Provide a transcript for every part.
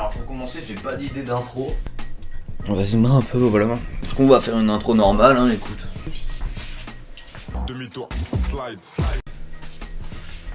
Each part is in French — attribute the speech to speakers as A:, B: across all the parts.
A: Alors pour commencer, j'ai pas d'idée d'intro. On va zoomer un peu, voilà. Parce qu'on va faire une intro normale, hein, écoute.
B: Demi-tour, slide.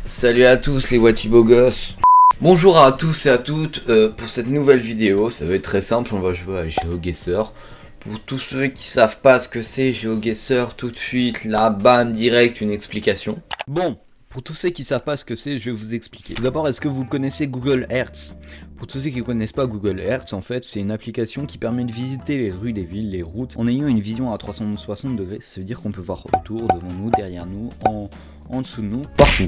A: Salut à tous les Watibo gosses. Bonjour à tous et à toutes pour cette nouvelle vidéo. Ça va être très simple, on va jouer à GeoGuessr. Pour tous ceux qui savent pas ce que c'est GeoGuessr, tout de suite, là, bam, direct, une explication. Bon, pour tous ceux qui savent pas ce que c'est, je vais vous expliquer. Tout d'abord, est-ce que vous connaissez Google Earth? Pour tous ceux qui ne connaissent pas Google Earth, en fait, c'est une application qui permet de visiter les rues des villes, les routes, en ayant une vision à 360 degrés. Ça veut dire qu'on peut voir autour, devant nous, derrière nous, en dessous de nous, partout.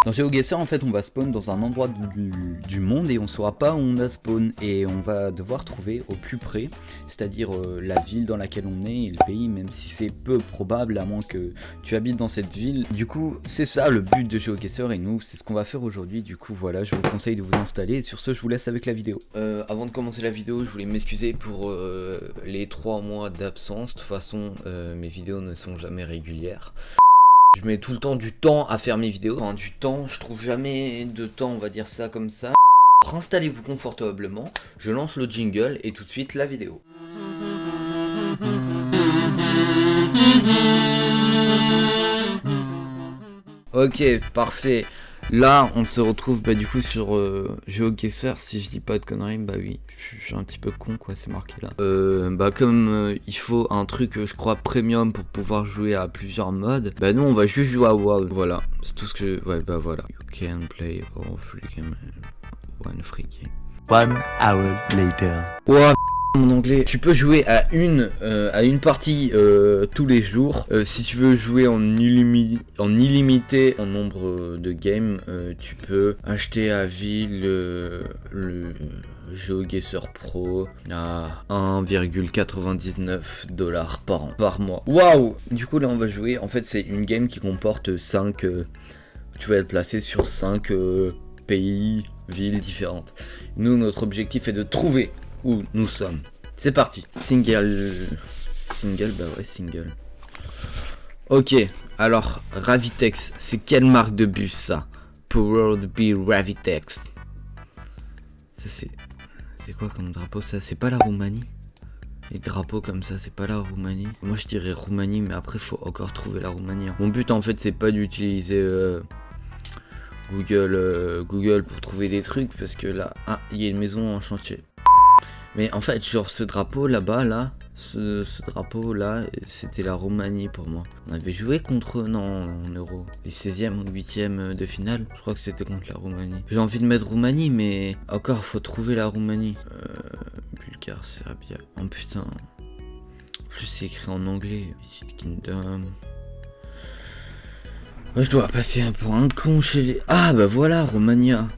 A: Dans GeoGuessr, en fait, on va spawn dans un endroit du monde et on saura pas où on a spawn. Et on va devoir trouver au plus près, c'est-à-dire la ville dans laquelle on est et le pays, même si c'est peu probable à moins que tu habites dans cette ville. Du coup, c'est ça le but de GeoGuessr et nous, c'est ce qu'on va faire aujourd'hui. Du coup, voilà, je vous conseille de vous installer. Et sur ce, je vous laisse avec la vidéo. Avant de commencer la vidéo, je voulais m'excuser pour les 3 mois d'absence. De toute façon, mes vidéos ne sont jamais régulières. Je mets tout le temps du temps à faire mes vidéos. Enfin, du temps, je trouve jamais de temps, on va dire ça comme ça. Installez-vous confortablement, je lance le jingle et tout de suite la vidéo. Ok, parfait. Là, on se retrouve du coup sur GeoGuessr, si je dis pas de conneries, bah oui, je suis un petit peu con quoi, c'est marqué là. Comme il faut un truc, je crois, premium pour pouvoir jouer à plusieurs modes, bah nous on va juste jouer à WoW, voilà, c'est tout ce que ouais, bah voilà. You can play all free game, one free game.
C: 1 hour later.
A: Wow. Mon anglais, tu peux jouer à une partie tous les jours. Si tu veux jouer en illimité en nombre de games, tu peux acheter à vie le GeoGuessr Pro à 1,99 $ par mois. Waouh! Du coup là on va jouer, en fait c'est une game qui comporte 5, tu vas être placé sur 5 pays, villes différentes. Nous notre objectif est de trouver où nous sommes. C'est parti. Single, bah ouais, single. Ok, alors, Ravitex, c'est quelle marque de bus ça? Powered by Ravitex. Ça c'est quoi comme drapeau ça? C'est pas la Roumanie? Les drapeaux comme ça, c'est pas la Roumanie? Moi je dirais Roumanie, mais après faut encore trouver la Roumanie. Mon but en fait c'est pas d'utiliser Google pour trouver des trucs, parce que là, il y a une maison en chantier. Mais en fait, genre ce drapeau là-bas, là, ce drapeau là, c'était la Roumanie pour moi. On avait joué contre eux, non, en euro. Les 16e ou 8e de finale, je crois que c'était contre la Roumanie. J'ai envie de mettre Roumanie, mais encore, faut trouver la Roumanie. Bulgare, Serbia. Oh putain. En plus, c'est écrit en anglais. United Kingdom. Je dois passer un pour un con chez les... Ah bah voilà, Romania.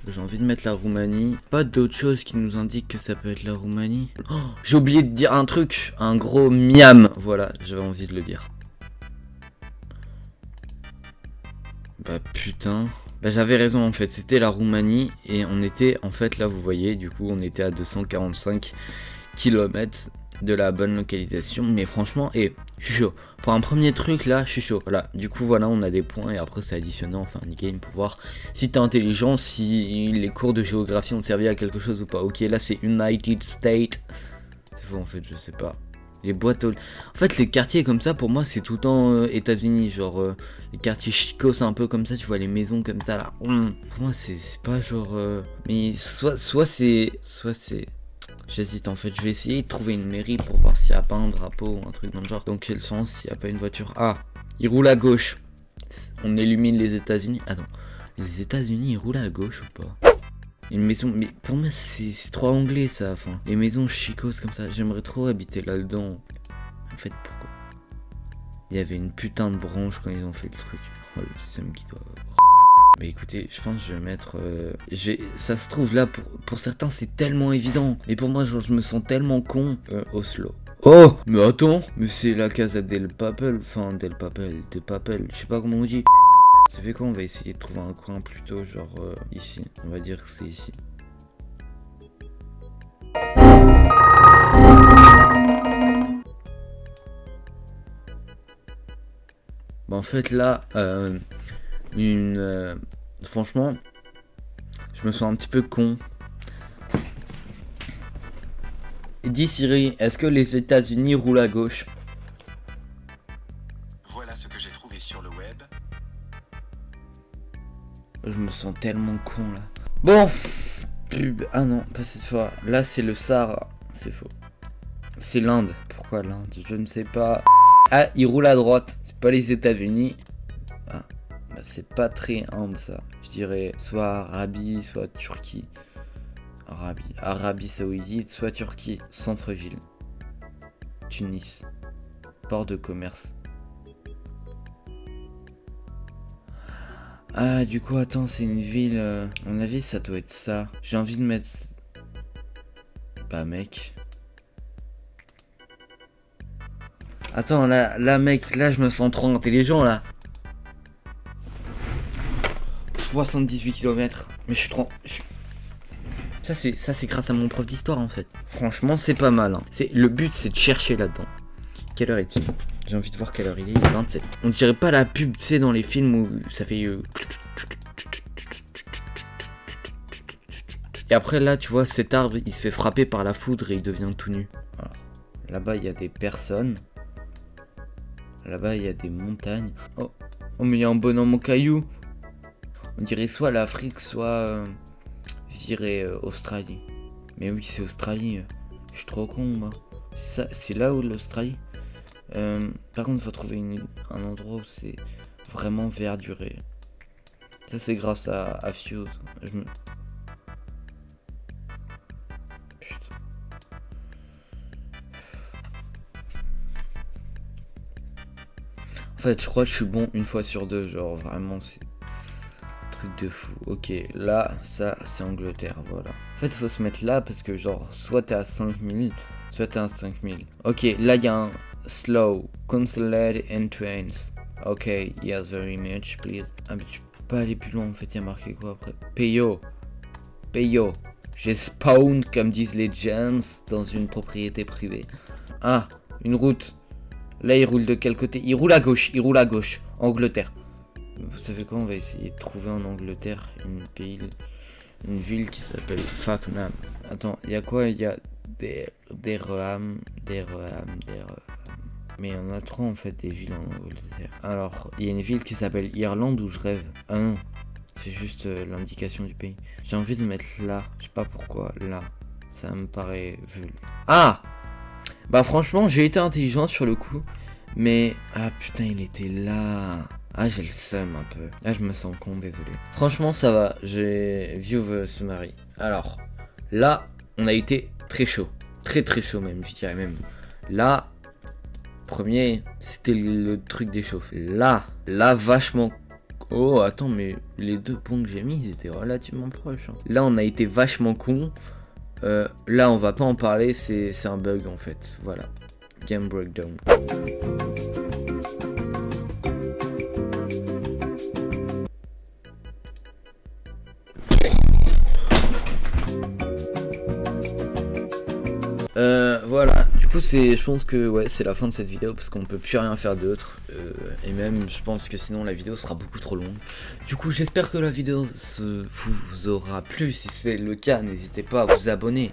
A: J'ai envie de mettre la Roumanie. Pas d'autre chose qui nous indique que ça peut être la Roumanie. Oh, j'ai oublié de dire un truc. Un gros miam. Voilà, j'avais envie de le dire. Bah putain. Bah j'avais raison en fait. C'était la Roumanie. Et on était en fait là vous voyez. Du coup on était à 245 km de la bonne localisation. Mais franchement, je suis chaud. Pour un premier truc là, je suis chaud. Voilà, du coup voilà, on a des points et après c'est additionnant, enfin une game pour voir si t'es intelligent, si les cours de géographie ont servi à quelque chose ou pas. Ok, là c'est United States. C'est faux en fait, je sais pas. Les boîtes aux... En fait les quartiers comme ça pour moi c'est tout le temps États-Unis, genre les quartiers chicos un peu comme ça, tu vois les maisons comme ça là. Pour moi c'est pas genre mais soit c'est j'hésite en fait, je vais essayer de trouver une mairie pour voir s'il n'y a pas un drapeau ou un truc dans le genre. Dans quel sens s'il n'y a pas une voiture? Ah, il roule à gauche. On illumine les États-Unis. Attends, les États-Unis ils roulent à gauche ou pas? Une maison, mais pour moi c'est trop anglais ça. Enfin, les maisons chicos comme ça, j'aimerais trop habiter là-dedans. En fait, pourquoi? Il y avait une putain de branche quand ils ont fait le truc. Oh, le seum qui doit avoir. Bah écoutez, je pense que je vais mettre... ça se trouve là, pour certains c'est tellement évident. Et pour moi, genre, je me sens tellement con. Oslo. Oh, mais attends, mais c'est la Casa del Papel. Enfin, del Papel, je sais pas comment on dit. Ça fait quoi? On va essayer de trouver un coin plutôt, genre ici. On va dire que c'est ici. Bah en fait là, franchement, je me sens un petit peu con Dis Siri, est-ce que les États-Unis roulent à gauche?
B: Voilà ce que j'ai trouvé sur le web.
A: Je me sens tellement con là. Bon, pub. Ah non, pas cette fois. Là, c'est le Sahara. C'est faux. C'est l'Inde. Pourquoi l'Inde? Je ne sais pas. Ah, il roule à droite. C'est pas les États-Unis. Ah, bah c'est pas très Inde ça. Je dirais soit Arabie, soit Turquie. Arabie Saoudite, soit Turquie. Centre-ville. Tunis. Port de commerce. Ah, du coup, attends, c'est une ville. À mon avis, ça doit être ça. J'ai envie de mettre. Bah, mec. Attends, là, mec, là, je me sens trop intelligent, là. 78 km. Mais je suis trop. Ça, c'est grâce à mon prof d'histoire, en fait. Franchement, c'est pas mal. Hein. Le but, c'est de chercher là-dedans. Quelle heure est-il? J'ai envie de voir quelle heure il est 27. On dirait pas la pub, tu sais, dans les films où ça fait... Et après, là, tu vois, cet arbre, il se fait frapper par la foudre et il devient tout nu. Voilà. Là-bas, il y a des personnes. Là-bas, il y a des montagnes. Oh, mais il y a un bonhomme au caillou. On dirait soit l'Afrique, soit... je dirais Australie. Mais oui, c'est Australie. Je suis trop con, moi. C'est là où l'Australie. Par contre, il faut trouver un endroit où c'est vraiment verduré. Ça, c'est grâce à Fuse. Putain. En fait, je crois que je suis bon une fois sur deux. Genre, vraiment, c'est un truc de fou. Ok, là, ça, c'est Angleterre. Voilà. En fait, il faut se mettre là parce que, genre, soit t'es à 5000, soit t'es à 5000. Ok, là, il y a un. Slow, consulate and trains. Ok, yes, very much, please. Ah, mais tu peux pas aller plus loin en fait, il y a marqué quoi après? Payo. J'ai spawn, comme disent les gens, dans une propriété privée. Ah, une route. Là, il roule de quel côté? Il roule à gauche, Angleterre. Vous savez quoi, on va essayer de trouver en Angleterre une ville qui s'appelle Fakenham. Attends, il y a quoi? Il y a des Reham. Mais il y en a trop en fait des villes en Angleterre. Alors, il y a une ville qui s'appelle Irlande où je rêve. Ah non, c'est juste l'indication du pays. J'ai envie de mettre là, je sais pas pourquoi, là. Ça me paraît vul. Ah! Bah franchement, j'ai été intelligent sur le coup. Mais, ah putain, il était là. Ah, j'ai le seum un peu. Ah, je me sens con, désolé. Franchement, ça va, j'ai view the summary. Alors, là, on a été très chaud. Très chaud même, je dirais même. Là... Premier, c'était le truc d'échauffer. Là, vachement... Oh, attends, mais les deux points que j'ai mis, ils étaient relativement proches. Hein. Là, on a été vachement con. Là, on va pas en parler, c'est un bug, en fait. Voilà. Game breakdown. Voilà, du coup je pense que ouais, c'est la fin de cette vidéo parce qu'on peut plus rien faire d'autre et même je pense que sinon la vidéo sera beaucoup trop longue. Du coup j'espère que la vidéo vous aura plu. Si c'est le cas, n'hésitez pas à vous abonner,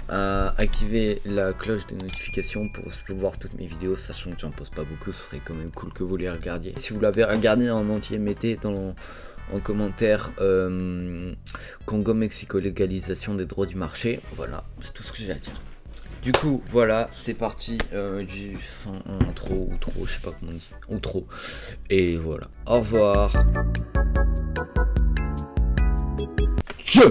A: à activer la cloche de notification pour voir toutes mes vidéos, sachant que j'en poste pas beaucoup. Ce serait quand même cool que vous les regardiez. Si vous l'avez regardé en entier, mettez en commentaire Congo-Mexico, légalisation des droits du marché. Voilà, c'est tout ce que j'ai à dire. Du coup, voilà, c'est parti du intro, outro, je sais pas comment on dit, outro. Et voilà, au revoir. Je